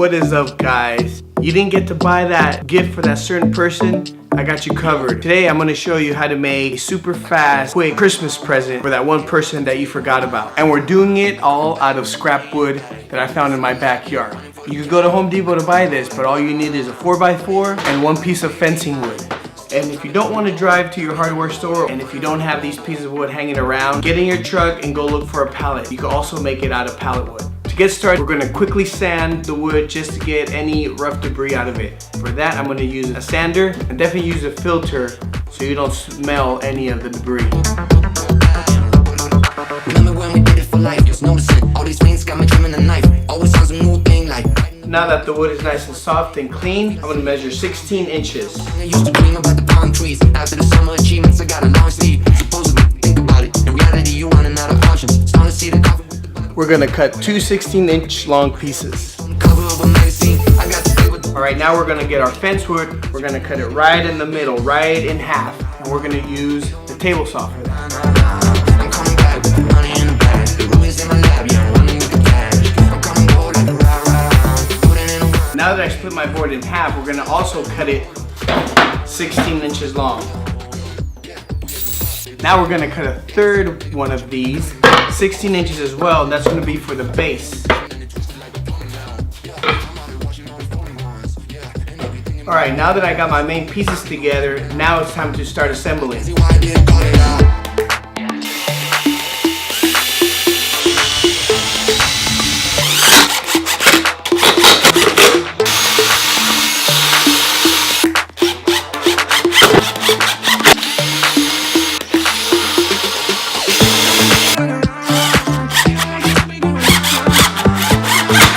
What is up, guys? You didn't get to buy that gift for that certain person? I got you covered. Today I'm gonna show you how to make a super fast, quick Christmas present for that one person that you forgot about. And we're doing it all out of scrap wood that I found in my backyard. You can go to Home Depot to buy this, but all you need is a 4x4 and one piece of fencing wood. And if you don't want to drive to your hardware store, and if you don't have these pieces of wood hanging around, get in your truck and go look for a pallet. You can also make it out of pallet wood. To get started, we're going to quickly sand the wood just to get any rough debris out of it. For that, I'm going to use a sander and definitely use a filter so you don't smell any of the debris. Remember when we did it for life, just noticing all these things got me trimming a knife. Always sounds a new thing like. Now that the wood is nice and soft and clean, I'm going to measure 16 inches. I used to dream about the palm trees. After the summer achievements, I got a long sleeve. Supposedly, think about it. In reality, you running out of options. Starting to see the coffee. We're going to cut two 16-inch long pieces. Cover of a magazine. I got the flavor. Alright, now we're going to get our fence wood. We're going to cut it right in the middle, right in half. And we're going to use the table saw for that. I'm coming back with the money in the bag. The room is in my lab, yeah, I'm running with the cash. I'm coming gold like a rah-rah. Putting in a word. Now that I split my board in half, we're going to also cut it 16 inches long. Now we're going to cut a third one of these, 16 inches as well, and that's going to be for the base. Alright, now that I got my main pieces together, now it's time to start assembling.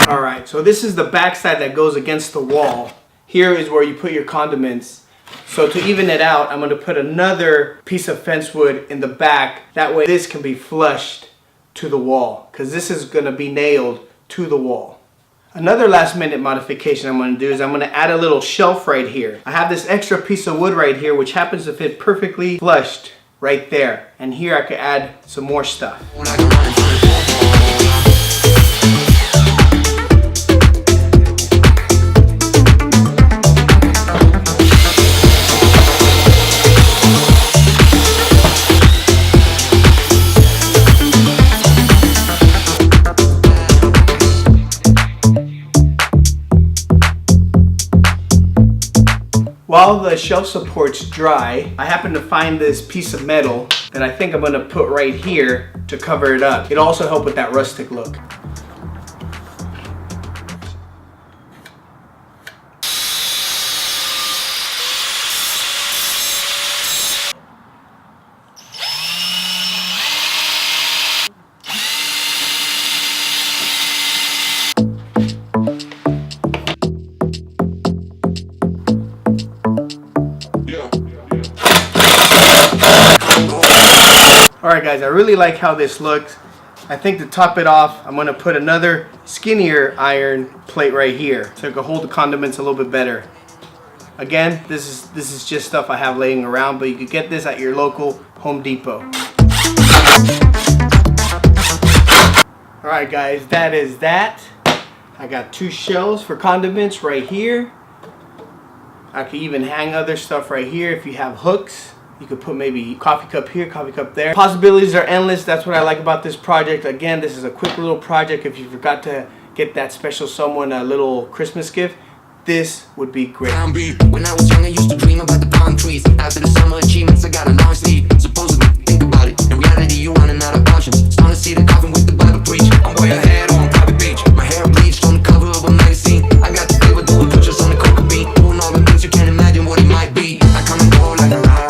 Alright, so this is the back side that goes against the wall. Here is where you put your condiments. So to even it out, I'm going to put another piece of fence wood in the back. That way this can be flushed to the wall, because this is going to be nailed to the wall. Another last minute modification I'm going to do is I'm going to add a little shelf right here. I have this extra piece of wood right here which happens to fit perfectly flushed right there. And here I could add some more stuff. While the shelf support's dry, I happen to find this piece of metal that I think I'm going to put right here to cover it up. It'll also help with that rustic look. Alright guys, I really like how this looks. I think to top it off, I'm going to put another skinnier iron plate right here so it can hold the condiments a little bit better. Again, this is just stuff I have laying around, but you could get this at your local Home Depot. Alright guys, that is that. I got two shelves for condiments right here. I could even hang other stuff right here if you have hooks. You could put maybe coffee cup here, coffee cup there. Possibilities are endless. That's what I like about this project. Again, this is a quick little project. If you forgot to get that special someone a little Christmas gift, this would be great. When I was young, I used to dream about the palm trees. After the summer achievements, I got a long sleeve. Supposedly, think about it. In reality, you running out of options. Starting to see the coffin with the Bible preach. I'm way ahead on private beach. My hair bleached on the cover of a magazine. I got the flavor doing pictures on the coca bean. Doing all the things you can't imagine what it might be. I come and go like a rah.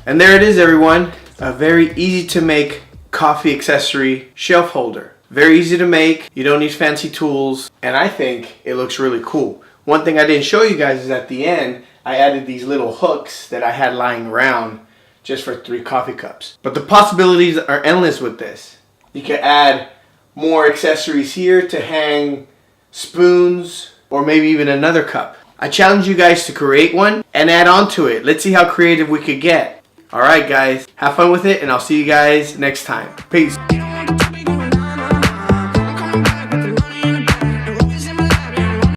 And there it is, everyone. A very easy to make coffee accessory shelf holder. Very easy to make. You don't need fancy tools. And I think it looks really cool. One thing I didn't show you guys is at the end, I added these little hooks that I had lying around just for 3 coffee cups. But the possibilities are endless with this. You can add more accessories here to hang spoons, or maybe even another cup. I challenge you guys to create one and add on to it. Let's see how creative we could get. Alright guys, have fun with it and I'll see you guys next time. Peace.